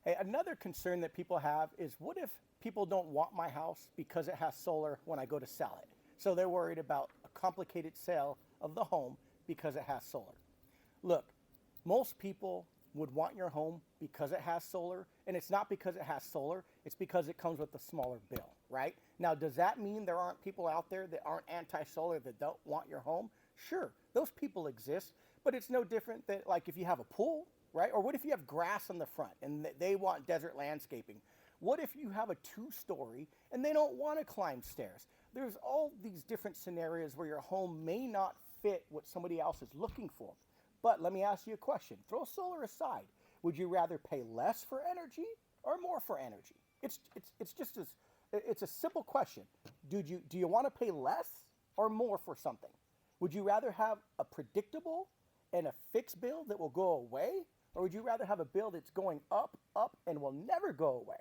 Hey, another concern that people have is what if people don't want my house because it has solar when I go to sell it? So they're worried about a complicated sale of the home because it has solar. Look, most people would want your home because it has solar, and it's not because it has solar, it's because it comes with a smaller bill, right? Now, does that mean there aren't people out there that aren't anti-solar that don't want your home? Sure, those people exist, but it's no different than like if you have a pool, right? Or what if you have grass on the front and they want desert landscaping? What if you have a two-story and they don't want to climb stairs? There's all these different scenarios where your home may not fit what somebody else is looking for. But let me ask you a question. Throw solar aside. Would you rather pay less for energy or more for energy? It's just as it's a simple question. Do you want to pay less or more for something? Would you rather have a predictable and a fixed bill that will go away, or would you rather have a bill that's going up, up, and will never go away?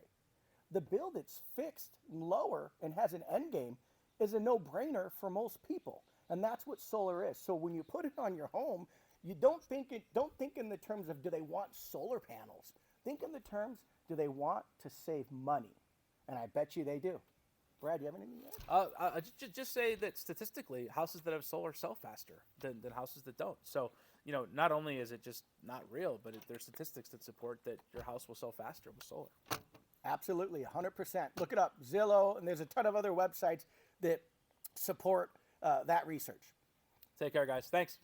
The bill that's fixed, lower, and has an end game is a no-brainer for most people. And that's what solar is. So when you put it on your home, you don't think in the terms of do they want solar panels. Think in the terms, do they want to save money? And I bet you they do. Brad, do you have anything to add? Just say that statistically, houses that have solar sell faster than houses that don't. So, not only is it just not real, but there's statistics that support that your house will sell faster with solar. Absolutely, 100%. Look it up, Zillow, and there's a ton of other websites that support that research. Take care, guys. Thanks.